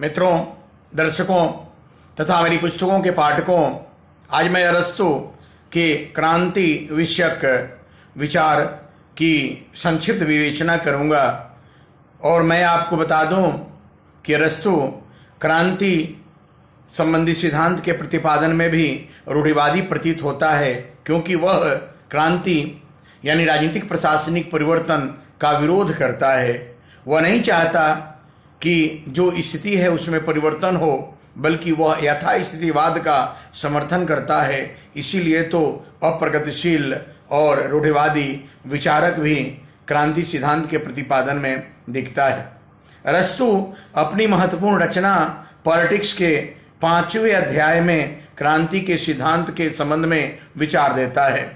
मित्रों, दर्शकों तथा मेरी पुस्तकों के पाठकों, आज मैं अरस्तु के क्रांति विषयक विचार की संक्षिप्त विवेचना करूंगा। और मैं आपको बता दूं कि अरस्तु क्रांति संबंधी सिद्धांत के प्रतिपादन में भी रूढ़िवादी प्रतीत होता है, क्योंकि वह क्रांति यानी राजनीतिक प्रशासनिक परिवर्तन का विरोध करता है। वह नहीं चाहता कि जो स्थिति है उसमें परिवर्तन हो, बल्कि वह यथास्थितिवाद का समर्थन करता है। इसीलिए तो अप्रगतिशील और रूढ़िवादी विचारक भी क्रांति सिद्धांत के प्रतिपादन में दिखता है। अरस्तु अपनी महत्वपूर्ण रचना पॉलिटिक्स के 5वें अध्याय में क्रांति के सिद्धांत के संबंध में विचार देता है।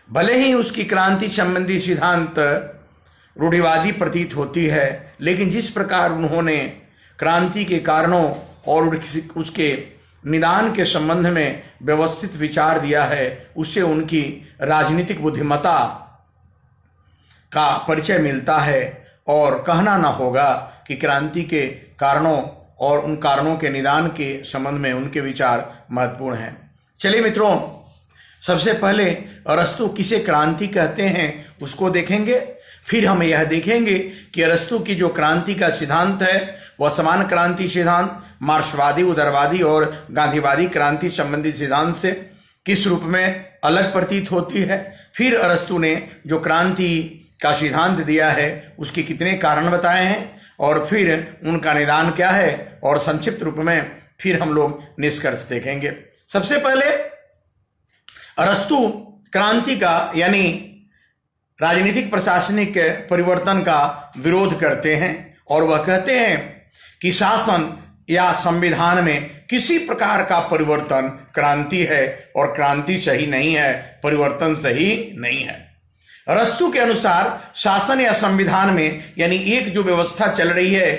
भले ही उसकी क्रांति संबंधी सिद्धांत रूढ़िवादी प्रतीत होती है, लेकिन जिस प्रकार उन्होंने क्रांति के कारणों और उसके निदान के संबंध में व्यवस्थित विचार दिया है, उससे उनकी राजनीतिक बुद्धिमत्ता का परिचय मिलता है। और कहना न होगा कि क्रांति के कारणों और उन कारणों के निदान के संबंध में उनके विचार महत्वपूर्ण हैं। चलिए मित्रों, सबसे पहले अरस्तु किसे क्रांति कहते हैं उसको देखेंगे। फिर हम यह देखेंगे कि अरस्तु की जो क्रांति का सिद्धांत है वह समान क्रांति सिद्धांत मार्क्सवादी, उदारवादी और गांधीवादी क्रांति संबंधी सिद्धांत से किस रूप में अलग प्रतीत होती है। फिर अरस्तु ने जो क्रांति का सिद्धांत दिया है उसके कितने कारण बताए हैं, और फिर उनका निदान क्या है, और संक्षिप्त रूप में फिर हम लोग निष्कर्ष देखेंगे। सबसे पहले अरस्तु क्रांति का यानी राजनीतिक प्रशासनिक परिवर्तन का विरोध करते हैं, और वह कहते हैं कि शासन या संविधान में किसी प्रकार का परिवर्तन क्रांति है और क्रांति सही नहीं है, परिवर्तन सही नहीं है। अरस्तु के अनुसार शासन या संविधान में यानी एक जो व्यवस्था चल रही है,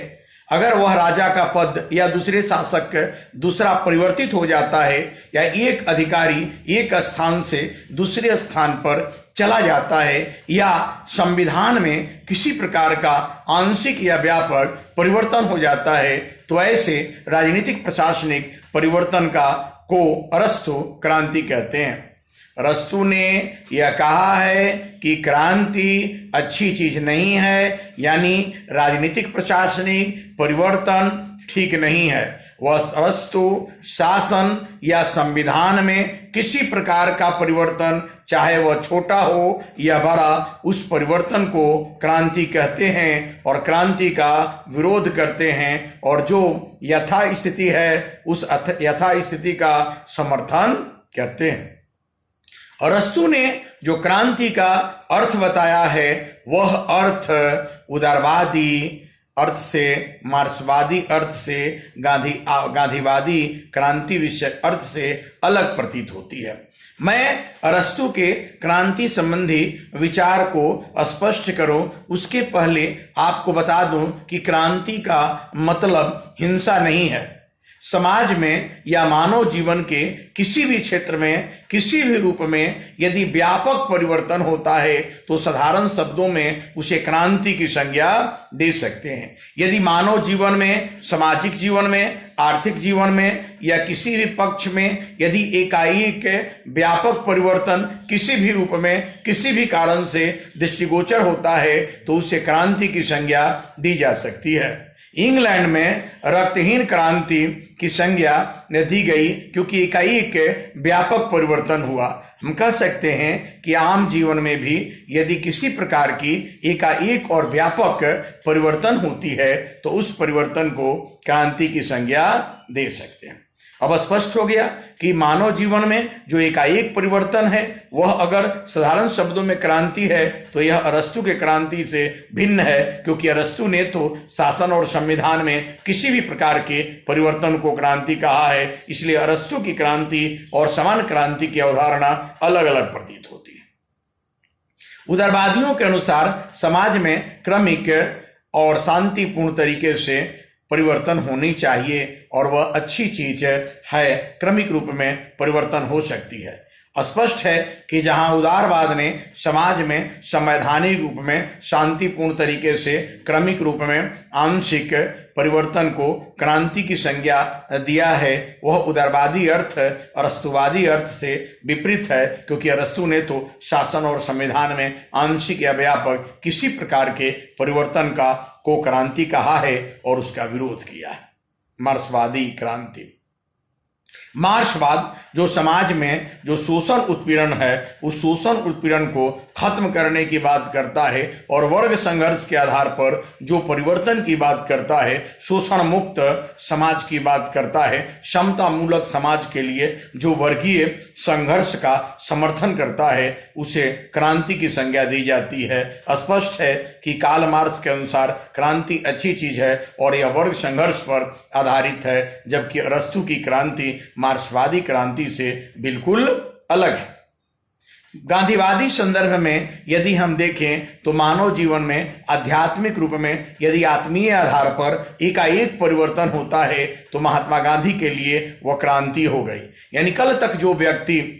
अगर वह राजा का पद या दूसरे शासक दूसरा परिवर्तित हो जाता है या एक अधिकारी एक स्थान से दूसरे स्थान पर चला जाता है या संविधान में किसी प्रकार का आंशिक या व्यापक परिवर्तन हो जाता है, तो ऐसे राजनीतिक प्रशासनिक परिवर्तन को अरस्तु क्रांति कहते हैं। अरस्तु ने यह कहा है कि क्रांति अच्छी चीज नहीं है, यानी राजनीतिक प्रशासनिक परिवर्तन ठीक नहीं है। वह अरस्तु शासन या संविधान में किसी प्रकार का परिवर्तन, चाहे वह छोटा हो या बड़ा, उस परिवर्तन को क्रांति कहते हैं और क्रांति का विरोध करते हैं, और जो यथास्थिति है उस यथास्थिति का समर्थन करते हैं। अरस्तु ने जो क्रांति का अर्थ बताया है वह अर्थ उदारवादी अर्थ से, मार्क्सवादी अर्थ से, गांधीवादी क्रांति विषय अर्थ से अलग प्रतीत होती है। मैं अरस्तु के क्रांति संबंधी विचार को स्पष्ट करूं उसके पहले आपको बता दूं कि क्रांति का मतलब हिंसा नहीं है। समाज में या मानव जीवन के किसी भी क्षेत्र में किसी भी रूप में यदि व्यापक परिवर्तन होता है तो साधारण शब्दों में उसे क्रांति की संज्ञा दे सकते हैं। यदि मानव जीवन में, सामाजिक जीवन में, आर्थिक जीवन में या किसी भी पक्ष में यदि एकाएक व्यापक परिवर्तन किसी भी रूप में किसी भी कारण से दृष्टिगोचर होता है तो उसे क्रांति की संज्ञा दी जा सकती है। इंग्लैंड में रक्तहीन क्रांति की संज्ञा दी गई क्योंकि एकाएक व्यापक परिवर्तन हुआ। हम कह सकते हैं कि आम जीवन में भी यदि किसी प्रकार की एकाएक और व्यापक परिवर्तन होती है तो उस परिवर्तन को क्रांति की संज्ञा दे सकते हैं। अब स्पष्ट हो गया कि मानव जीवन में जो एकाएक परिवर्तन है वह अगर साधारण शब्दों में क्रांति है तो यह अरस्तु के क्रांति से भिन्न है, क्योंकि अरस्तु ने तो शासन और संविधान में किसी भी प्रकार के परिवर्तन को क्रांति कहा है। इसलिए अरस्तु की क्रांति और समान क्रांति की अवधारणा अलग अलग प्रतीत होती है। उदारवादियों के अनुसार समाज में क्रमिक और शांतिपूर्ण तरीके से परिवर्तन होनी चाहिए और वह अच्छी चीज है, क्रमिक रूप में परिवर्तन हो सकती है। स्पष्ट है कि जहां उदारवाद ने समाज में संवैधानिक रूप में शांतिपूर्ण तरीके से क्रमिक रूप में आंशिक परिवर्तन को क्रांति की संज्ञा दिया है वह उदारवादी अर्थ अरस्तुवादी अर्थ से विपरीत है, क्योंकि अरस्तु ने तो शासन और संविधान में आंशिक या व्यापक किसी प्रकार के परिवर्तन को क्रांति कहा है और उसका विरोध किया है। मार्क्सवादी क्रांति, मार्क्सवाद जो समाज में जो शोषण उत्पीड़न है उस शोषण उत्पीड़न को खत्म करने की बात करता है और वर्ग संघर्ष के आधार पर जो परिवर्तन की बात करता है, शोषण मुक्त समाज की बात करता है, समता मूलक समाज के लिए जो वर्गीय संघर्ष का समर्थन करता है, उसे क्रांति की संज्ञा दी जाती है। स्पष्ट है कि कार्ल मार्क्स के अनुसार क्रांति अच्छी चीज है और यह वर्ग संघर्ष पर आधारित है, जबकि अरस्तु की क्रांति मार्क्सवादी क्रांति से बिल्कुल अलग है। गांधीवादी संदर्भ में यदि हम देखें तो मानव जीवन में आध्यात्मिक रूप में यदि आत्मीय आधार पर एकाएक परिवर्तन होता है तो महात्मा गांधी के लिए वह क्रांति हो गई। यानी कल तक जो व्यक्ति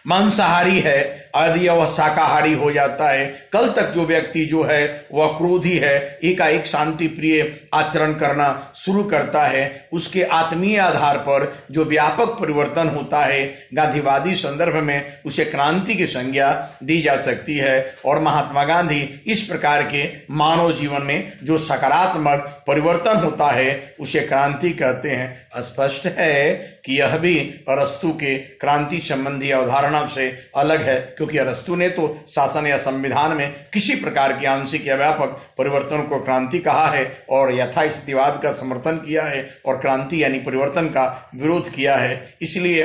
मांसाहारी है यदि वह शाकाहारी हो जाता है, कल तक जो व्यक्ति जो है वह क्रोधी है एकाएक शांति प्रिय आचरण करना शुरू करता है, उसके आत्मीय आधार पर जो व्यापक परिवर्तन होता है, गांधीवादी संदर्भ में उसे क्रांति की संज्ञा दी जा सकती है। और महात्मा गांधी इस प्रकार के मानव जीवन में जो सकारात्मक परिवर्तन होता है उसे क्रांति कहते हैं। स्पष्ट है कि यह भी अरस्तु के क्रांति संबंधी अवधारणा से अलग है, क्योंकि अरस्तु ने तो शासन या संविधान में किसी प्रकार के आंशिक या व्यापक परिवर्तन को क्रांति कहा है और यथास्थितिवाद का समर्थन किया है और क्रांति यानी परिवर्तन का विरोध किया है। इसलिए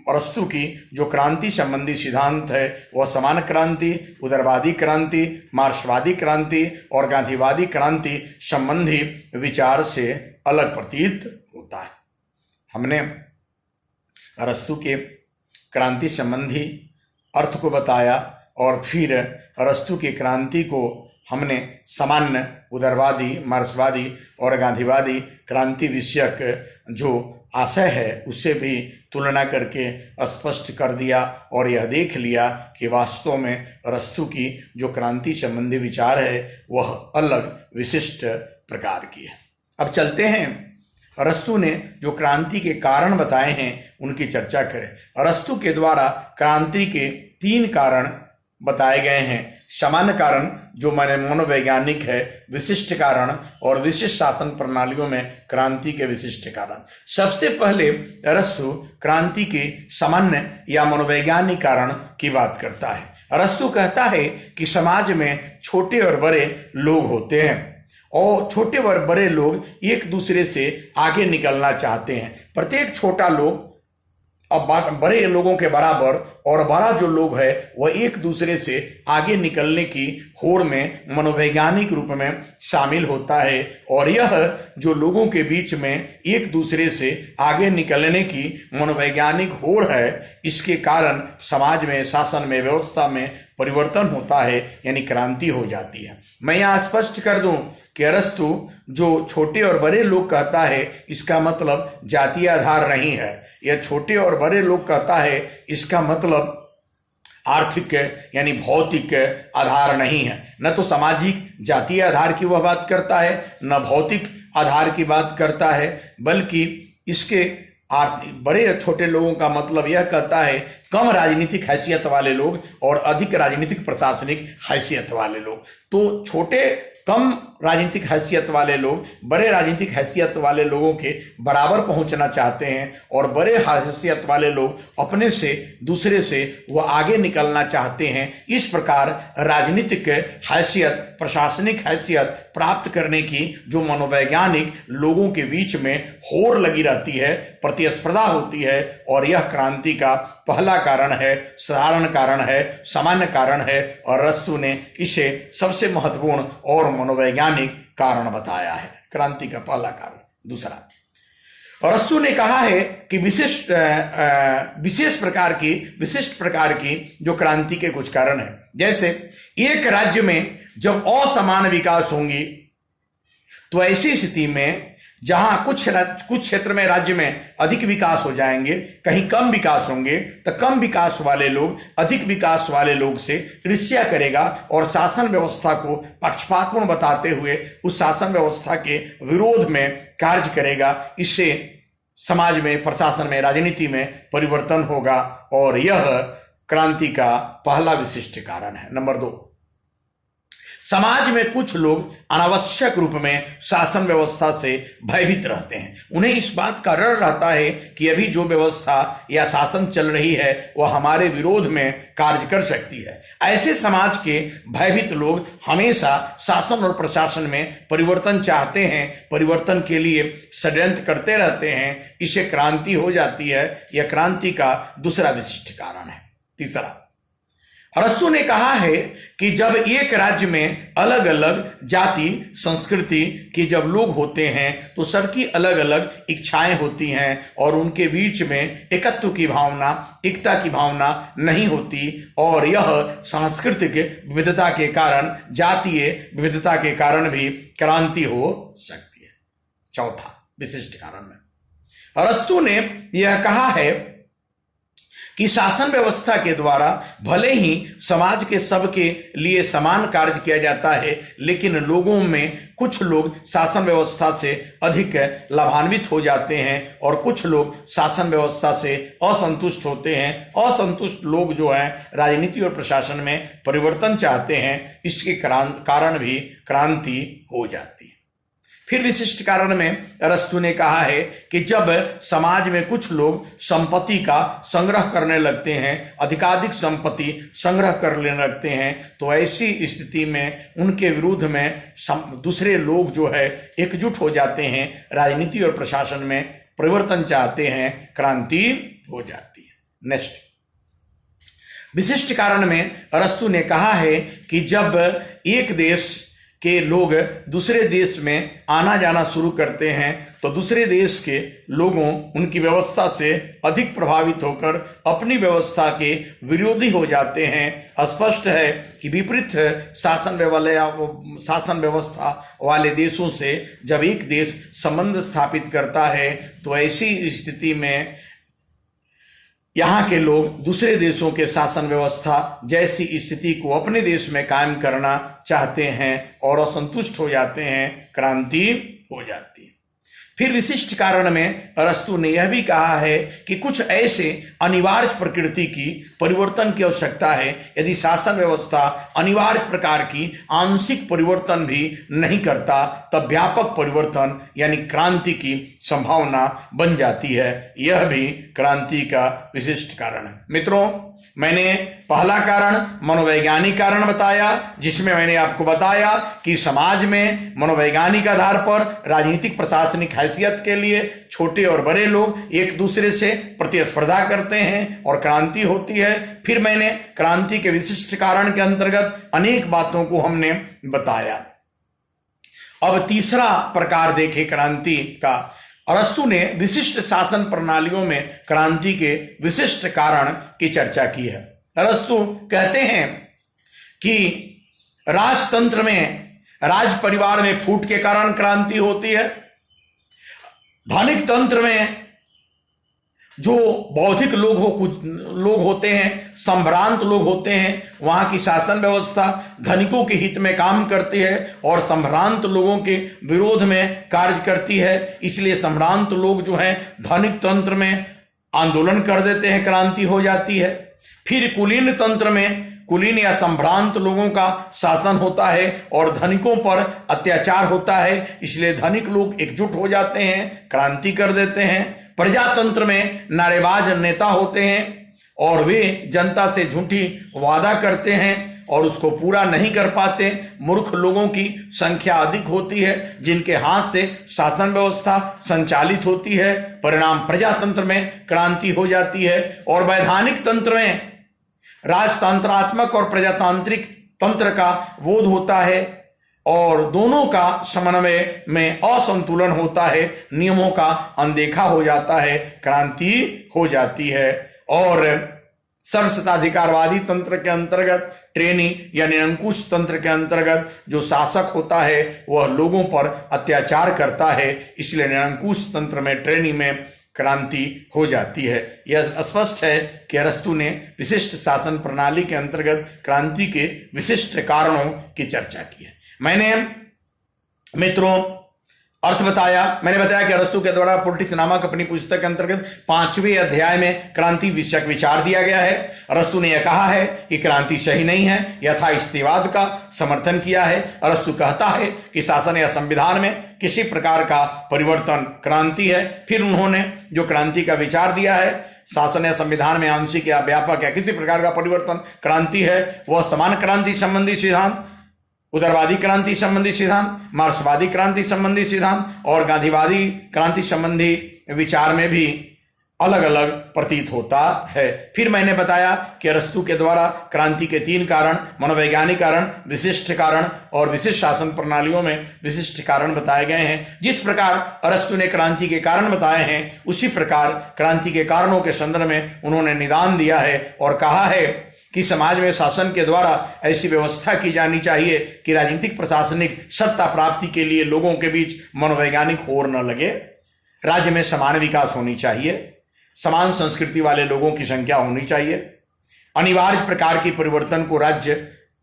अरस्तु की जो क्रांति संबंधी सिद्धांत है वह समान क्रांति, उदारवादी क्रांति, मार्क्सवादी क्रांति और गांधीवादी क्रांति संबंधी विचार से अलग प्रतीत होता है। हमने अरस्तु के क्रांति संबंधी अर्थ को बताया और फिर अरस्तु की क्रांति को हमने सामान्य उदारवादी, मार्क्सवादी और गांधीवादी क्रांति विषयक जो आशय है उससे भी तुलना करके स्पष्ट कर दिया और यह देख लिया कि वास्तव में अरस्तु की जो क्रांति संबंधी विचार है वह अलग विशिष्ट प्रकार की है। अब चलते हैं अरस्तु ने जो क्रांति के कारण बताए हैं उनकी चर्चा करें। अरस्तु के द्वारा क्रांति के 3 कारण बताए गए हैं। सामान्य कारण जो मनोवैज्ञानिक है, विशिष्ट कारण और विशिष्ट शासन प्रणालियों में क्रांति के विशिष्ट कारण। सबसे पहले अरस्तु क्रांति के सामान्य या मनोवैज्ञानिक कारण की बात करता है। अरस्तु कहता है कि समाज में छोटे और बड़े लोग होते हैं और छोटे और बड़े लोग एक दूसरे से आगे निकलना चाहते हैं। प्रत्येक छोटा लोग अब बड़े लोगों के बराबर और बड़ा जो लोग है वह एक दूसरे से आगे निकलने की होड़ में मनोवैज्ञानिक रूप में शामिल होता है और यह जो लोगों के बीच में एक दूसरे से आगे निकलने की मनोवैज्ञानिक होड़ है, इसके कारण समाज में, शासन में, व्यवस्था में परिवर्तन होता है, यानी क्रांति हो जाती है। मैं यहाँ स्पष्ट कर दूं कि अरस्तु जो छोटे और बड़े लोग कहता है इसका मतलब जातीय आधार नहीं है। यह छोटे और बड़े लोग कहता है इसका मतलब आर्थिक यानी भौतिक आधार नहीं है। न तो सामाजिक जातीय आधार की वह बात करता है, न भौतिक आधार की बात करता है, बल्कि इसके बड़े छोटे लोगों का मतलब यह कहता है कम राजनीतिक हैसियत वाले लोग और अधिक राजनीतिक प्रशासनिक हैसियत वाले लोग। तो छोटे कम राजनीतिक हैसियत वाले लोग बड़े राजनीतिक हैसियत वाले लोगों के बराबर पहुंचना चाहते हैं और बड़े हैसियत वाले लोग अपने से दूसरे से वह आगे निकलना चाहते हैं। इस प्रकार राजनीतिक हैसियत, प्रशासनिक हैसियत प्राप्त करने की जो मनोवैज्ञानिक लोगों के बीच में होड़ लगी रहती है, प्रतिस्पर्धा होती है, और यह क्रांति का पहला कारण है, साधारण कारण है, सामान्य कारण है और अरस्तु ने इसे सबसे महत्वपूर्ण और मनोवैज्ञानिक कारण बताया है। क्रांति का पहला कारण। दूसरा, अरस्तु ने कहा है कि विशिष्ट प्रकार की जो क्रांति के कुछ कारण है, जैसे एक राज्य में जब असमान विकास होंगी तो ऐसी स्थिति में जहां कुछ क्षेत्र में राज्य में अधिक विकास हो जाएंगे, कहीं कम विकास होंगे, तो कम विकास वाले लोग अधिक विकास वाले लोग से ईर्ष्या करेगा और शासन व्यवस्था को पक्षपातपूर्ण बताते हुए उस शासन व्यवस्था के विरोध में कार्य करेगा। इससे समाज में, प्रशासन में, राजनीति में परिवर्तन होगा और यह क्रांति का पहला विशिष्ट कारण है। नंबर 2, समाज में कुछ लोग अनावश्यक रूप में शासन व्यवस्था से भयभीत रहते हैं। उन्हें इस बात का डर रहता है कि अभी जो व्यवस्था या शासन चल रही है वह हमारे विरोध में कार्य कर सकती है। ऐसे समाज के भयभीत लोग हमेशा शासन और प्रशासन में परिवर्तन चाहते हैं, परिवर्तन के लिए षड्यंत्र करते रहते हैं। इससे क्रांति हो जाती है। यह क्रांति का दूसरा विशिष्ट कारण है। तीसरा, अरस्तु ने कहा है कि जब एक राज्य में अलग अलग जाति संस्कृति के जब लोग होते हैं तो सबकी अलग अलग इच्छाएं होती हैं और उनके बीच में एकत्व की भावना, एकता की भावना नहीं होती और यह सांस्कृतिक विविधता के कारण, जातीय विविधता के कारण भी क्रांति हो सकती है। चौथा विशिष्ट कारण में अरस्तु ने यह कहा है कि शासन व्यवस्था के द्वारा भले ही समाज के सबके लिए समान कार्य किया जाता है, लेकिन लोगों में कुछ लोग शासन व्यवस्था से अधिक लाभान्वित हो जाते हैं और कुछ लोग शासन व्यवस्था से असंतुष्ट होते हैं। असंतुष्ट लोग जो हैं राजनीति और प्रशासन में परिवर्तन चाहते हैं, इसके कारण भी क्रांति हो जाती है। फिर विशिष्ट कारण में अरस्तु ने कहा है कि जब समाज में कुछ लोग संपत्ति का संग्रह करने लगते हैं, अधिकाधिक संपत्ति संग्रह कर लेने लगते हैं, तो ऐसी स्थिति में उनके विरुद्ध में दूसरे लोग जो है एकजुट हो जाते हैं, राजनीति और प्रशासन में परिवर्तन चाहते हैं, क्रांति हो जाती है। नेक्स्ट विशिष्ट कारण में अरस्तु ने कहा है कि जब एक देश के लोग दूसरे देश में आना जाना शुरू करते हैं तो दूसरे देश के लोगों उनकी व्यवस्था से अधिक प्रभावित होकर अपनी व्यवस्था के विरोधी हो जाते हैं। स्पष्ट है कि विपरीत शासन व्यवस्था वाले देशों से जब एक देश संबंध स्थापित करता है तो ऐसी स्थिति में यहाँ के लोग दूसरे देशों के शासन व्यवस्था जैसी स्थिति को अपने देश में कायम करना चाहते हैं और असंतुष्ट हो जाते हैं, क्रांति हो जाती है। फिर विशिष्ट कारण में अरस्तु ने यह भी कहा है कि कुछ ऐसे अनिवार्य प्रकृति की परिवर्तन की आवश्यकता है। यदि शासन व्यवस्था अनिवार्य प्रकार की आंशिक परिवर्तन भी नहीं करता तब व्यापक परिवर्तन यानी क्रांति की संभावना बन जाती है। यह भी क्रांति का विशिष्ट कारण है। मित्रों, मैंने पहला कारण मनोवैज्ञानिक कारण बताया, जिसमें मैंने आपको बताया कि समाज में मनोवैज्ञानिक आधार पर राजनीतिक प्रशासनिक हैसियत के लिए छोटे और बड़े लोग एक दूसरे से प्रतिस्पर्धा करते हैं और क्रांति होती है। फिर मैंने क्रांति के विशिष्ट कारण के अंतर्गत अनेक बातों को हमने बताया। अब तीसरा प्रकार देखें क्रांति का। अरस्तु ने विशिष्ट शासन प्रणालियों में क्रांति के विशिष्ट कारण की चर्चा की है। अरस्तु कहते हैं कि राजतंत्र में, राज परिवार में फूट के कारण क्रांति होती है। धनिक तंत्र में जो बौद्धिक लोग होते हैं, संभ्रांत लोग होते हैं, वहां की शासन व्यवस्था धनिकों के हित में काम करती है और संभ्रांत लोगों के विरोध में कार्य करती है। इसलिए संभ्रांत लोग जो हैं धनिक तंत्र में आंदोलन कर देते हैं, क्रांति हो जाती है। फिर कुलीन तंत्र में कुलीन या संभ्रांत लोगों का शासन होता है और धनिकों पर अत्याचार होता है, इसलिए धनिक लोग एकजुट हो जाते हैं, क्रांति कर देते हैं। प्रजातंत्र में नारेबाज नेता होते हैं और वे जनता से झूठी वादा करते हैं और उसको पूरा नहीं कर पाते। मूर्ख लोगों की संख्या अधिक होती है जिनके हाथ से शासन व्यवस्था संचालित होती है। परिणाम प्रजातंत्र में क्रांति हो जाती है। और वैधानिक तंत्र में राजतंत्रात्मक और प्रजातांत्रिक तंत्र का बोध होता है और दोनों का समन्वय में असंतुलन होता है, नियमों का अनदेखा हो जाता है, क्रांति हो जाती है। और सर्वसत्ताधिकारवादी तंत्र के अंतर्गत ट्रेनी या निरंकुश तंत्र के अंतर्गत जो शासक होता है वह लोगों पर अत्याचार करता है, इसलिए निरंकुश तंत्र में ट्रेनी में क्रांति हो जाती है। यह स्पष्ट है कि अरस्तु ने विशिष्ट शासन प्रणाली के अंतर्गत क्रांति के विशिष्ट कारणों की चर्चा की है। मैंने मित्रों अर्थ बताया, मैंने बताया कि अरस्तु के द्वारा पॉलिटिक्स नामक अपनी पुस्तक के अंतर्गत 5वें अध्याय में क्रांति विषयक विचार दिया गया है। अरस्तु ने यह कहा है कि क्रांति सही नहीं है, यथास्थितिवाद का समर्थन किया है। अरस्तु कहता है कि शासन या संविधान में किसी प्रकार का परिवर्तन क्रांति है। फिर उन्होंने जो क्रांति का विचार दिया है, शासन या संविधान में आंशिक या व्यापक या किसी प्रकार का परिवर्तन क्रांति है, वह समान क्रांति संबंधी सिद्धांत, उदारवादी क्रांति संबंधी सिद्धांत, मार्क्सवादी क्रांति संबंधी सिद्धांत और गांधीवादी क्रांति संबंधी विचार में भी अलग अलग प्रतीत होता है। फिर मैंने बताया कि अरस्तु के द्वारा क्रांति के 3 कारण, मनोवैज्ञानिक कारण, विशिष्ट कारण और विशिष्ट शासन प्रणालियों में विशिष्ट कारण बताए गए हैं। जिस प्रकार अरस्तु ने क्रांति के कारण बताए हैं, उसी प्रकार क्रांति के कारणों के संदर्भ में उन्होंने निदान दिया है और कहा है कि समाज में शासन के द्वारा ऐसी व्यवस्था की जानी चाहिए कि राजनीतिक प्रशासनिक सत्ता प्राप्ति के लिए लोगों के बीच मनोवैज्ञानिक होड़ न लगे। राज्य में समान विकास होनी चाहिए, समान संस्कृति वाले लोगों की संख्या होनी चाहिए, अनिवार्य प्रकार की परिवर्तन को राज्य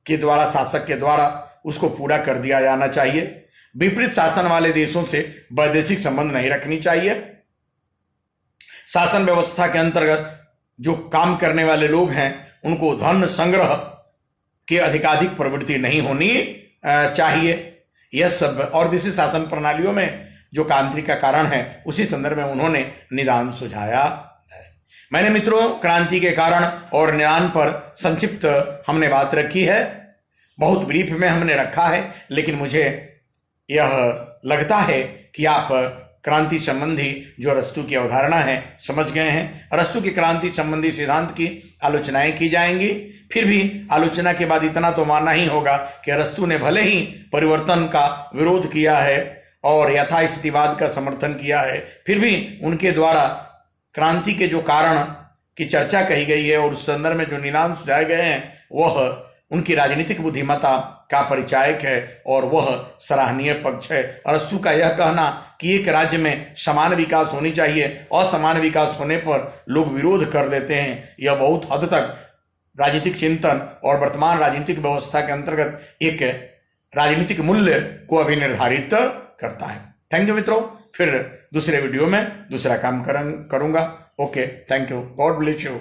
के द्वारा, शासक के द्वारा उसको पूरा कर दिया जाना चाहिए। विपरीत शासन वाले देशों से वैदेशिक संबंध नहीं रखनी चाहिए। शासन व्यवस्था के अंतर्गत जो काम करने वाले लोग हैं उनको धन संग्रह की अधिकाधिक प्रवृत्ति नहीं होनी चाहिए। यह सब और विशिष्ट शासन प्रणालियों में जो क्रांति का कारण है उसी संदर्भ में उन्होंने निदान सुझाया है। मैंने मित्रों क्रांति के कारण और निदान पर संक्षिप्त हमने बात रखी है, बहुत ब्रीफ में हमने रखा है, लेकिन मुझे यह लगता है कि आप क्रांति संबंधी जो अरस्तु की अवधारणा है समझ गए हैं। अरस्तु की क्रांति संबंधी सिद्धांत की आलोचनाएं की जाएंगी। फिर भी आलोचना के बाद इतना तो मानना ही होगा कि अरस्तु ने भले ही परिवर्तन का विरोध किया है और यथास्थितिवाद का समर्थन किया है, फिर भी उनके द्वारा क्रांति के जो कारण की चर्चा कही गई है और उस संदर्भ में जो निदान सुझाए गए हैं वह उनकी राजनीतिक बुद्धिमत्ता का परिचायक है और वह सराहनीय पक्ष है। अरस्तु का यह कहना कि एक राज्य में समान विकास होनी चाहिए, असमान विकास होने पर लोग विरोध कर देते हैं, यह बहुत हद तक राजनीतिक चिंतन और वर्तमान राजनीतिक व्यवस्था के अंतर्गत एक राजनीतिक मूल्य को अभी निर्धारित करता है। थैंक यू मित्रों, फिर दूसरे वीडियो में दूसरा काम करूंगा। Okay, thank you, God bless you.